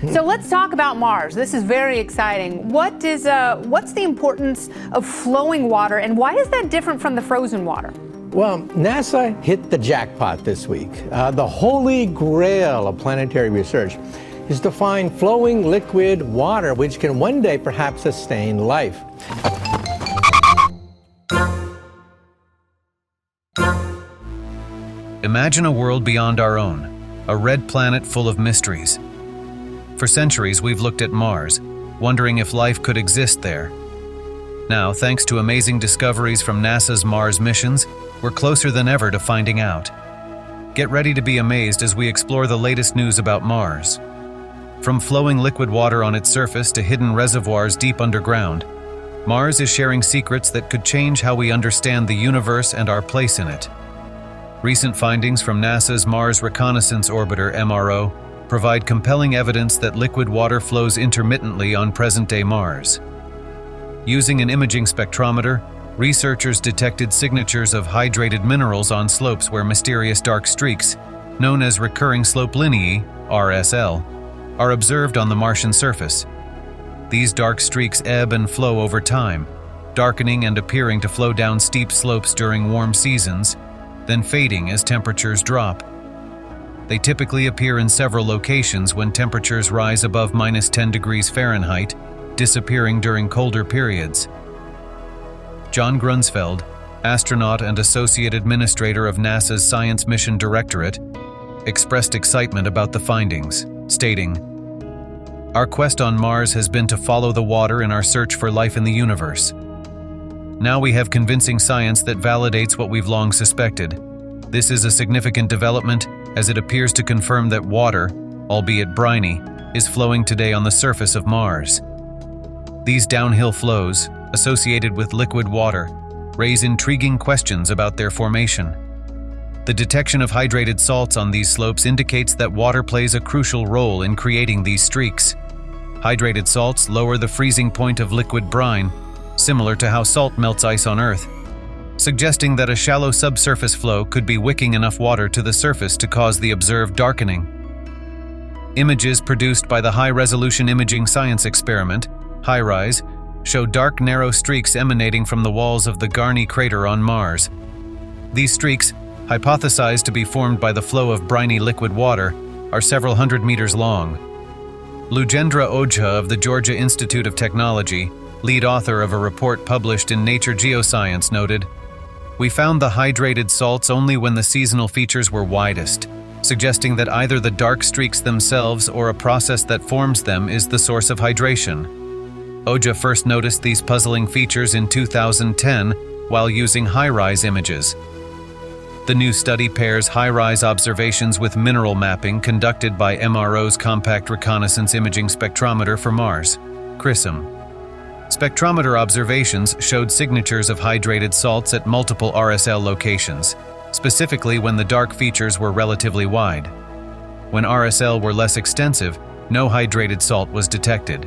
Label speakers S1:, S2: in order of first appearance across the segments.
S1: So let's talk about Mars. This is very exciting. What's the importance of flowing water, and why is that different from the frozen water?
S2: Well, NASA hit the jackpot this week. The holy grail of planetary research is to find flowing liquid water which can one day perhaps sustain life.
S3: Imagine a world beyond our own, a red planet full of mysteries. For centuries, we've looked at Mars, wondering if life could exist there. Now, thanks to amazing discoveries from NASA's Mars missions, we're closer than ever to finding out. Get ready to be amazed as we explore the latest news about Mars. From flowing liquid water on its surface to hidden reservoirs deep underground, Mars is sharing secrets that could change how we understand the universe and our place in it. Recent findings from NASA's Mars Reconnaissance Orbiter (MRO) provide compelling evidence that liquid water flows intermittently on present-day Mars. Using an imaging spectrometer, researchers detected signatures of hydrated minerals on slopes where mysterious dark streaks, known as recurring slope lineae (RSL), are observed on the Martian surface. These dark streaks ebb and flow over time, darkening and appearing to flow down steep slopes during warm seasons, then fading as temperatures drop. They typically appear in several locations when temperatures rise above -10 degrees Fahrenheit, disappearing during colder periods. John Grunsfeld, astronaut and associate administrator of NASA's Science Mission Directorate, expressed excitement about the findings, stating, "Our quest on Mars has been to follow the water in our search for life in the universe. Now we have convincing science that validates what we've long suspected. This is a significant development as it appears to confirm that water, albeit briny, is flowing today on the surface of Mars. These downhill flows, associated with liquid water, raise intriguing questions about their formation. The detection of hydrated salts on these slopes indicates that water plays a crucial role in creating these streaks. Hydrated salts lower the freezing point of liquid brine, similar to how salt melts ice on Earth, suggesting that a shallow subsurface flow could be wicking enough water to the surface to cause the observed darkening. Images produced by the High-Resolution Imaging Science Experiment, HiRISE, show dark, narrow streaks emanating from the walls of the Garni crater on Mars. These streaks, hypothesized to be formed by the flow of briny liquid water, are several hundred meters long. Lujendra Ojha of the Georgia Institute of Technology, lead author of a report published in Nature Geoscience, noted, "We found the hydrated salts only when the seasonal features were widest, suggesting that either the dark streaks themselves or a process that forms them is the source of hydration." Ojha first noticed these puzzling features in 2010 while using HiRISE images. The new study pairs HiRISE observations with mineral mapping conducted by MRO's Compact Reconnaissance Imaging Spectrometer for Mars, CRISM. Spectrometer observations showed signatures of hydrated salts at multiple RSL locations, specifically when the dark features were relatively wide. When RSL were less extensive, no hydrated salt was detected.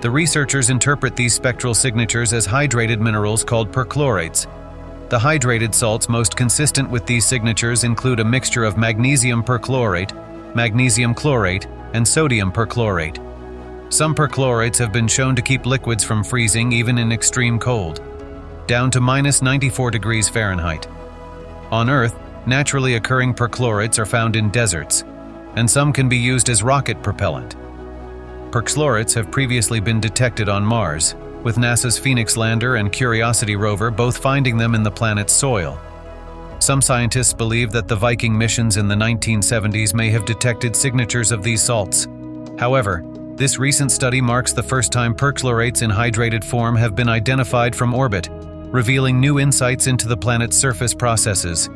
S3: The researchers interpret these spectral signatures as hydrated minerals called perchlorates. The hydrated salts most consistent with these signatures include a mixture of magnesium perchlorate, magnesium chlorate, and sodium perchlorate. Some perchlorates have been shown to keep liquids from freezing even in extreme cold, down to -94 degrees Fahrenheit. On Earth, naturally occurring perchlorates are found in deserts, and some can be used as rocket propellant. Perchlorates have previously been detected on Mars, with NASA's Phoenix lander and Curiosity rover both finding them in the planet's soil. Some scientists believe that the Viking missions in the 1970s may have detected signatures of these salts. However, this recent study marks the first time perchlorates in hydrated form have been identified from orbit, revealing new insights into the planet's surface processes.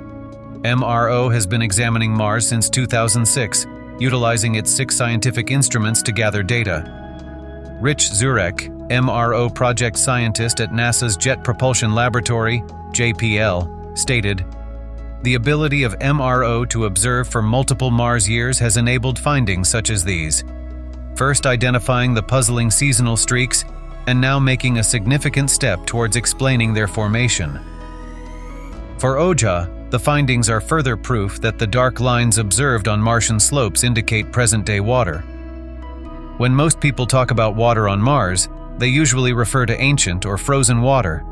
S3: MRO has been examining Mars since 2006, utilizing its 6 scientific instruments to gather data. Rich Zurek, MRO project scientist at NASA's Jet Propulsion Laboratory, JPL, stated, "The ability of MRO to observe for multiple Mars years has enabled findings such as these. First identifying the puzzling seasonal streaks, and now making a significant step towards explaining their formation." For Ojha, the findings are further proof that the dark lines observed on Martian slopes indicate present-day water. When most people talk about water on Mars, they usually refer to ancient or frozen water.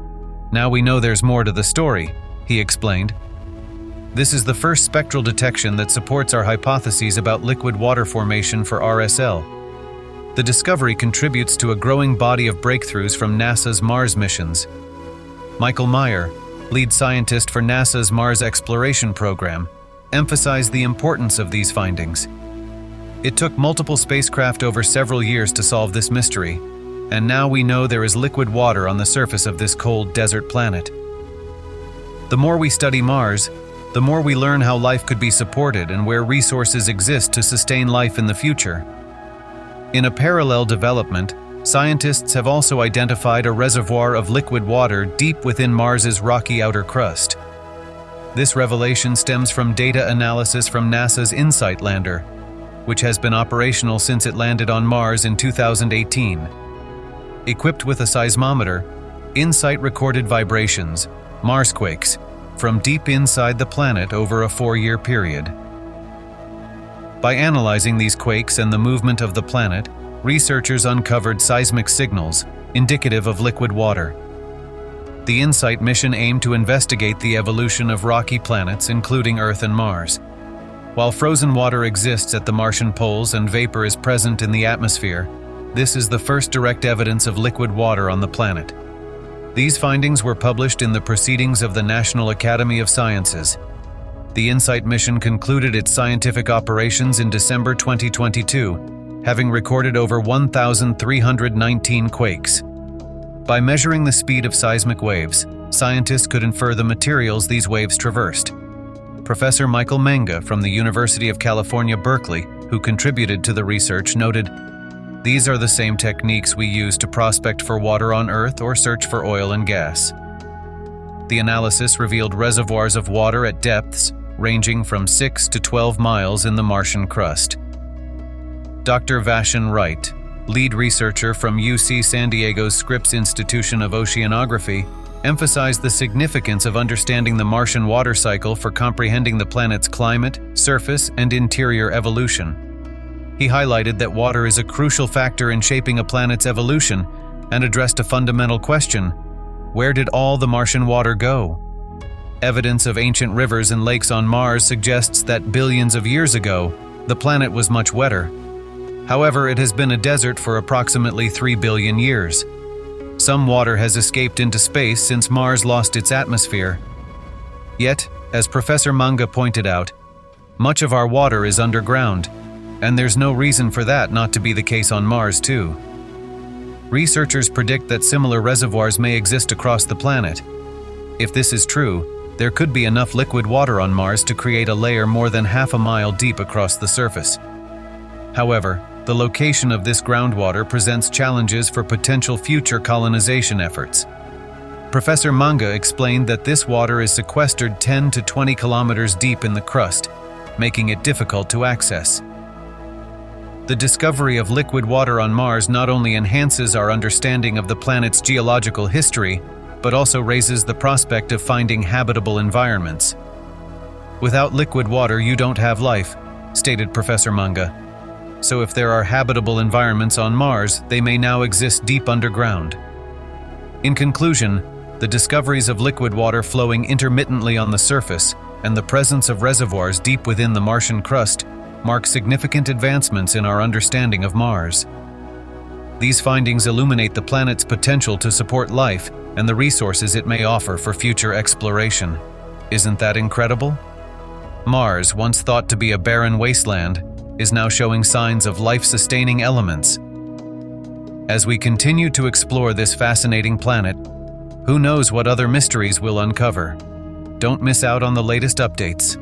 S3: Now we know there's more to the story, he explained. This is the first spectral detection that supports our hypotheses about liquid water formation for RSL. The discovery contributes to a growing body of breakthroughs from NASA's Mars missions. Michael Meyer, lead scientist for NASA's Mars exploration program, emphasized the importance of these findings. It took multiple spacecraft over several years to solve this mystery, and now we know there is liquid water on the surface of this cold desert planet. The more we study Mars, the more we learn how life could be supported and where resources exist to sustain life in the future. In a parallel development, scientists have also identified a reservoir of liquid water deep within Mars's rocky outer crust. This revelation stems from data analysis from NASA's InSight lander, which has been operational since it landed on Mars in 2018. Equipped with a seismometer, InSight recorded vibrations, Marsquakes, from deep inside the planet over a 4-year period. By analyzing these quakes and the movement of the planet, researchers uncovered seismic signals indicative of liquid water. The InSight mission aimed to investigate the evolution of rocky planets, including Earth and Mars. While frozen water exists at the Martian poles and vapor is present in the atmosphere, this is the first direct evidence of liquid water on the planet. These findings were published in the Proceedings of the National Academy of Sciences. The InSight mission concluded its scientific operations in December 2022, having recorded over 1,319 quakes. By measuring the speed of seismic waves, scientists could infer the materials these waves traversed. Professor Michael Manga from the University of California, Berkeley, who contributed to the research, noted, "These are the same techniques we use to prospect for water on Earth or search for oil and gas." The analysis revealed reservoirs of water at depths ranging from 6 to 12 miles in the Martian crust. Dr. Vashan Wright, lead researcher from UC San Diego's Scripps Institution of Oceanography, emphasized the significance of understanding the Martian water cycle for comprehending the planet's climate, surface, and interior evolution. He highlighted that water is a crucial factor in shaping a planet's evolution and addressed a fundamental question: where did all the Martian water go? Evidence of ancient rivers and lakes on Mars suggests that billions of years ago, the planet was much wetter. However, it has been a desert for approximately 3 billion years. Some water has escaped into space since Mars lost its atmosphere. Yet, as Professor Manga pointed out, much of our water is underground, and there's no reason for that not to be the case on Mars too. Researchers predict that similar reservoirs may exist across the planet. If this is true, there could be enough liquid water on Mars to create a layer more than half a mile deep across the surface. However, the location of this groundwater presents challenges for potential future colonization efforts. Professor Manga explained that this water is sequestered 10 to 20 kilometers deep in the crust, making it difficult to access. The discovery of liquid water on Mars not only enhances our understanding of the planet's geological history, but also raises the prospect of finding habitable environments. "Without liquid water, you don't have life," stated Professor Manga. So if there are habitable environments on Mars, they may now exist deep underground. In conclusion, the discoveries of liquid water flowing intermittently on the surface and the presence of reservoirs deep within the Martian crust mark significant advancements in our understanding of Mars. These findings illuminate the planet's potential to support life and the resources it may offer for future exploration. Isn't that incredible? Mars, once thought to be a barren wasteland, is now showing signs of life-sustaining elements. As we continue to explore this fascinating planet, who knows what other mysteries we'll uncover? Don't miss out on the latest updates.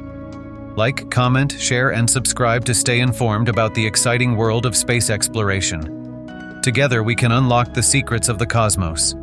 S3: Like, comment, share, and subscribe to stay informed about the exciting world of space exploration. Together we can unlock the secrets of the cosmos.